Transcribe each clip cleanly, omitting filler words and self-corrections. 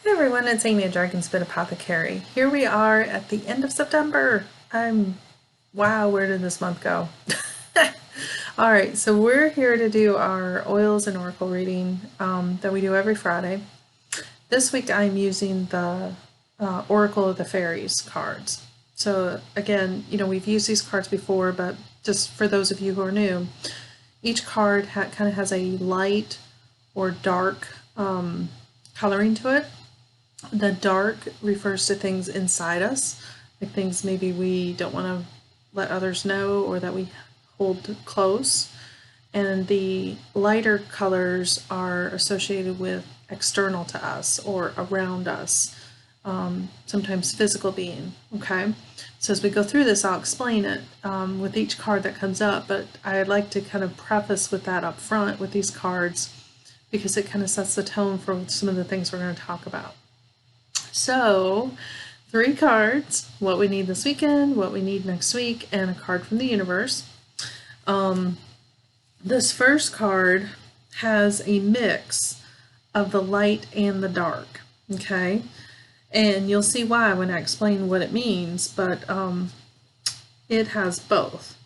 Hey everyone, it's Amy at Dragonspit Apothecary. Here we are at the end of September. Wow, where did this month go? Alright, so we're here to do our oils and oracle reading that we do every Friday. This week I'm using the Oracle of the Fairies cards. So again, we've used these cards before, but just for those of you who are new, each card kind of has a light or dark coloring to it. The dark refers to things inside us, like things maybe we don't want to let others know or that we hold close. And the lighter colors are associated with external to us or around us, sometimes physical being. Okay, so as we go through this, I'll explain it with each card that comes up, but I'd like to kind of preface with that up front with these cards because it kind of sets the tone for some of the things we're going to talk about. So, 3 cards, what we need this weekend, what we need next week, and a card from the universe. This first card has a mix of the light and the dark, okay? And you'll see why when I explain what it means, but it has both.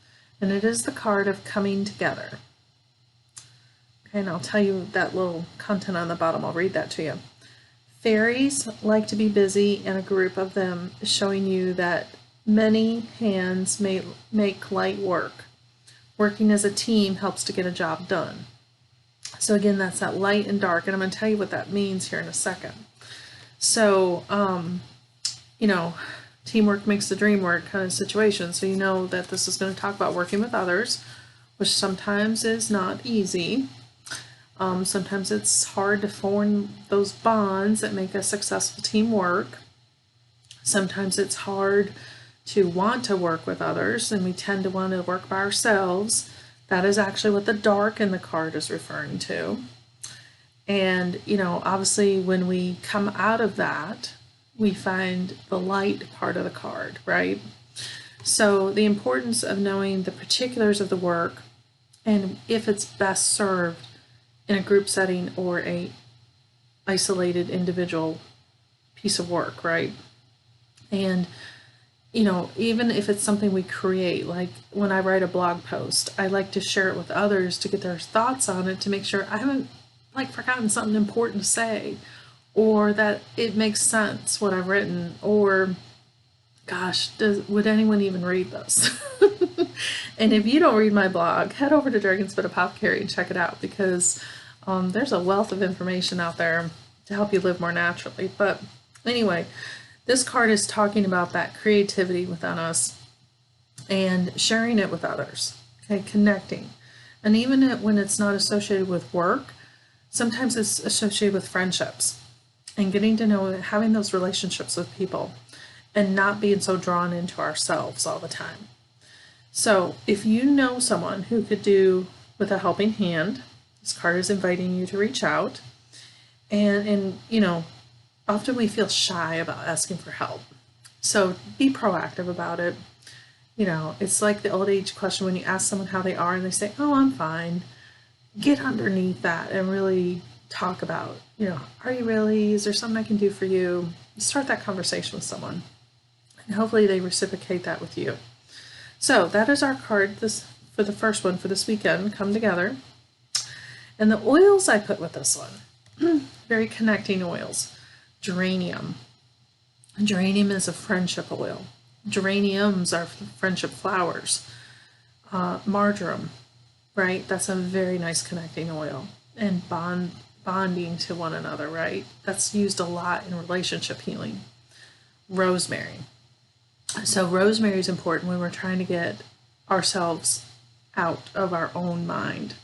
And it is the card of coming together. Okay, and I'll tell you that little content on the bottom. I'll read that to you. Fairies like to be busy, and a group of them is showing you that many hands may make light work. Working as a team helps to get a job done. So again, that's that light and dark, and I'm going to tell you what that means here in a second. So, teamwork makes the dream work kind of situation. So you know that this is going to talk about working with others, which sometimes is not easy. Sometimes it's hard to form those bonds that make a successful team work. Sometimes it's hard to want to work with others, and we tend to want to work by ourselves. That is actually what the dark in the card is referring to. And, obviously when we come out of that, we find the light part of the card, right? So the importance of knowing the particulars of the work and if it's best served in a group setting or a isolated individual piece of work, right? And even if it's something we create, like when I write a blog post, I like to share it with others to get their thoughts on it to make sure I haven't forgotten something important to say, or that it makes sense what I've written, or gosh, would anyone even read this? And if you don't read my blog, head over to Dragonspit Apothecary and check it out because there's a wealth of information out there to help you live more naturally. But anyway, this card is talking about that creativity within us and sharing it with others, okay, connecting. And even when it's not associated with work, sometimes it's associated with friendships and getting to know, having those relationships with people and not being so drawn into ourselves all the time. So if you know someone who could do with a helping hand, this card is inviting you to reach out. And often we feel shy about asking for help. So be proactive about it. It's like the old age question when you ask someone how they are and they say, oh, I'm fine. Get underneath that and really talk about, are you really? Is there something I can do for you? Start that conversation with someone. And hopefully they reciprocate that with you. So that is our card for the first one for this weekend, Come Together. And the oils I put with this one, very connecting oils. Geranium. Geranium is a friendship oil. Geraniums are friendship flowers. Marjoram, right? That's a very nice connecting oil. And bonding to one another, right? That's used a lot in relationship healing. Rosemary. So rosemary is important when we're trying to get ourselves out of our own mind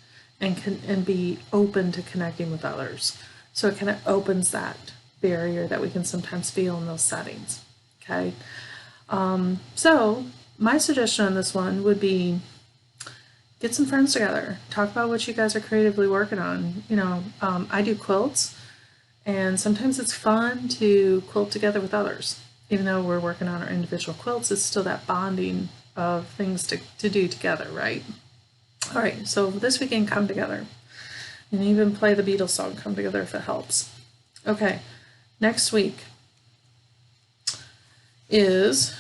and be open to connecting with others. So it kind of opens that barrier that we can sometimes feel in those settings. Okay. So my suggestion on this one would be get some friends together, talk about what you guys are creatively working on. I do quilts, and sometimes it's fun to quilt together with others. Even though we're working on our individual quilts, it's still that bonding of things to do together, right? All right, so this weekend, come together. And even play the Beatles song, Come Together, if it helps. Okay, Next week is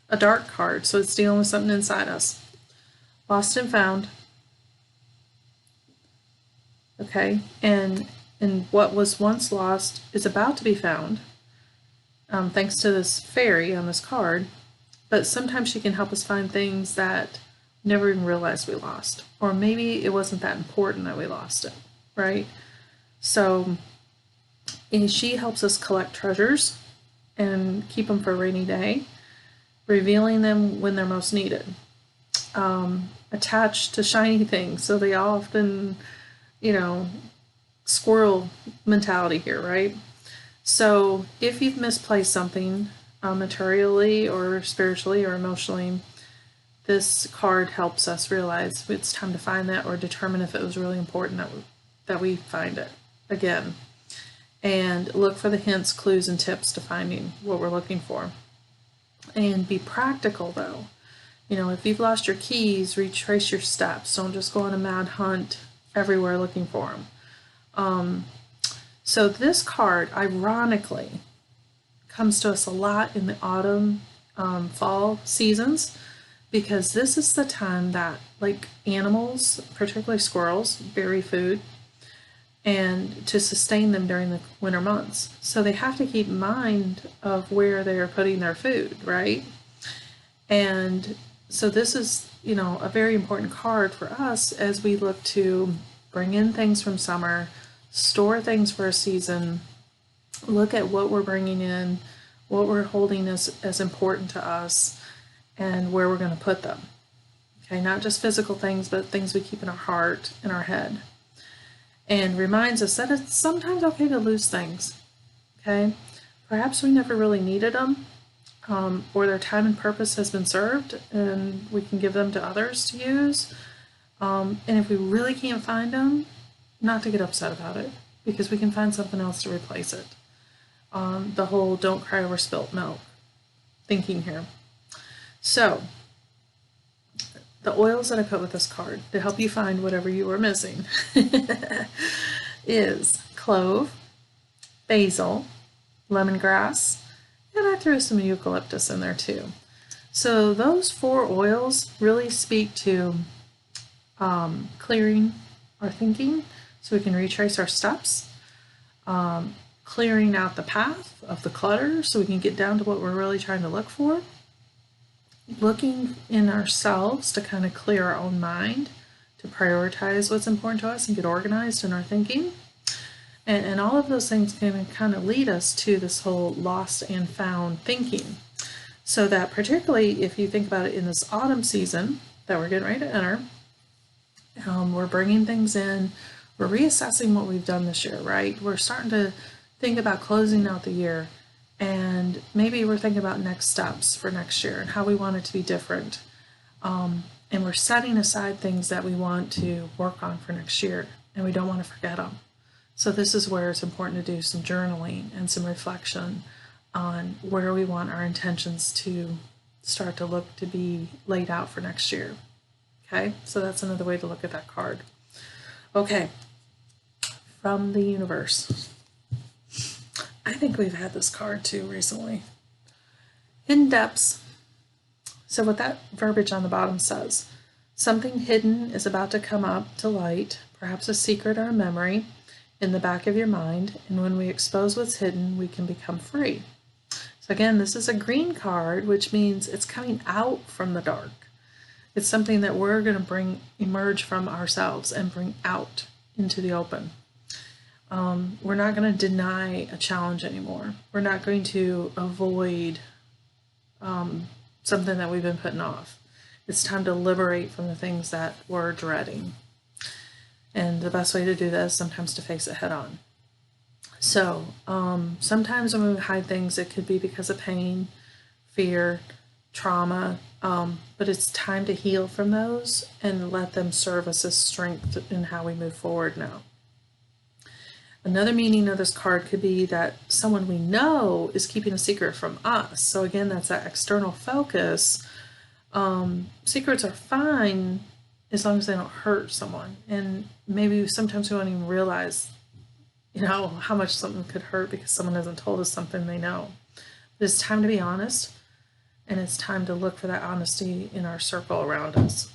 a dark card, so it's dealing with something inside us. Lost and found. Okay, and what was once lost is about to be found, thanks to this fairy on this card. But sometimes she can help us find things that never even realized we lost, or maybe it wasn't that important that we lost it, right? So, and she helps us collect treasures and keep them for a rainy day, revealing them when they're most needed. Attached to shiny things, so they often, squirrel mentality here, right? So if you've misplaced something materially or spiritually or emotionally, this card helps us realize it's time to find that, or determine if it was really important that we find it again. And look for the hints, clues, and tips to finding what we're looking for. And be practical though. If you've lost your keys, retrace your steps. Don't just go on a mad hunt everywhere looking for them. So this card, ironically, comes to us a lot in the autumn, fall seasons, because this is the time that, like, animals, particularly squirrels, bury food and to sustain them during the winter months. So they have to keep mind of where they're putting their food, right? And so this is, a very important card for us as we look to bring in things from summer, store things for a season, look at what we're bringing in, what we're holding as important to us, and where we're going to put them. Okay, not just physical things, but things we keep in our heart, in our head. And reminds us that it's sometimes okay to lose things. Okay, perhaps we never really needed them, or their time and purpose has been served, and we can give them to others to use. And if we really can't find them, not to get upset about it, because we can find something else to replace it. The whole don't cry over spilt milk thinking here. So, the oils that I put with this card to help you find whatever you were missing is clove, basil, lemongrass, and I threw some eucalyptus in there too. So those 4 oils really speak to clearing our thinking so we can retrace our steps, clearing out the path of the clutter so we can get down to what we're really trying to look for, looking in ourselves to kind of clear our own mind, to prioritize what's important to us and get organized in our thinking. And all of those things can kind of lead us to this whole lost and found thinking. So that particularly if you think about it in this autumn season that we're getting ready to enter, we're bringing things in, we're reassessing what we've done this year, right? We're starting to think about closing out the year, and maybe we're thinking about next steps for next year and how we want it to be different. And we're setting aside things that we want to work on for next year, and we don't want to forget them. So this is where it's important to do some journaling and some reflection on where we want our intentions to start to look to be laid out for next year. Okay, so that's another way to look at that card. Okay, from the universe. I think we've had this card too recently. Hidden depths. So what that verbiage on the bottom says, something hidden is about to come up to light, perhaps a secret or a memory in the back of your mind, and when we expose what's hidden, we can become free. So again, this is a green card, which means it's coming out from the dark. It's something that we're going to emerge from ourselves and bring out into the open. We're not going to deny a challenge anymore. We're not going to avoid something that we've been putting off. It's time to liberate from the things that we're dreading. And the best way to do that is sometimes to face it head on. So sometimes when we hide things, it could be because of pain, fear, trauma, but it's time to heal from those and let them serve us as strength in how we move forward now. Another meaning of this card could be that someone we know is keeping a secret from us. So again, that's that external focus. Secrets are fine as long as they don't hurt someone. And maybe sometimes we don't even realize how much something could hurt because someone hasn't told us something they know. But it's time to be honest, and it's time to look for that honesty in our circle around us.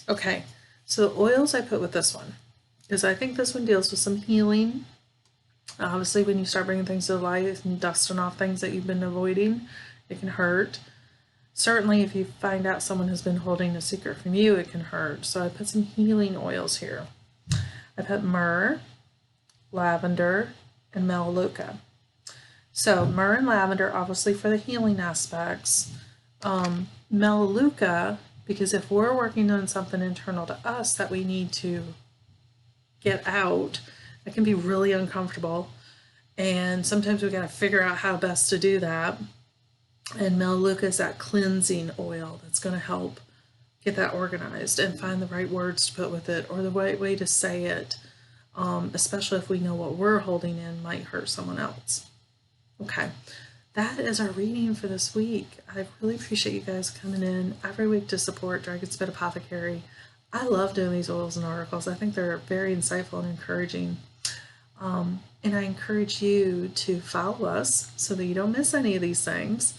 Okay, so the oils I put with this one, because I think this one deals with some healing. Obviously, when you start bringing things to light and dusting off things that you've been avoiding, it can hurt. Certainly, if you find out someone has been holding a secret from you, it can hurt. So I put some healing oils here. I put myrrh, lavender, and melaleuca. So myrrh and lavender, obviously for the healing aspects. Melaleuca, because if we're working on something internal to us that we need to get out, it can be really uncomfortable. And sometimes we got to figure out how best to do that. And melaleuca is that cleansing oil that's going to help get that organized and find the right words to put with it or the right way to say it, especially if we know what we're holding in might hurt someone else. Okay, that is our reading for this week. I really appreciate you guys coming in every week to support Dragon's Spit Apothecary. I love doing these oils and articles. I think they're very insightful and encouraging. And I encourage you to follow us so that you don't miss any of these things.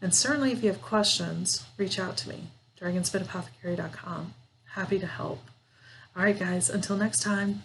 And certainly if you have questions, reach out to me, dragonspitapothecary.com. Happy to help. All right, guys, until next time.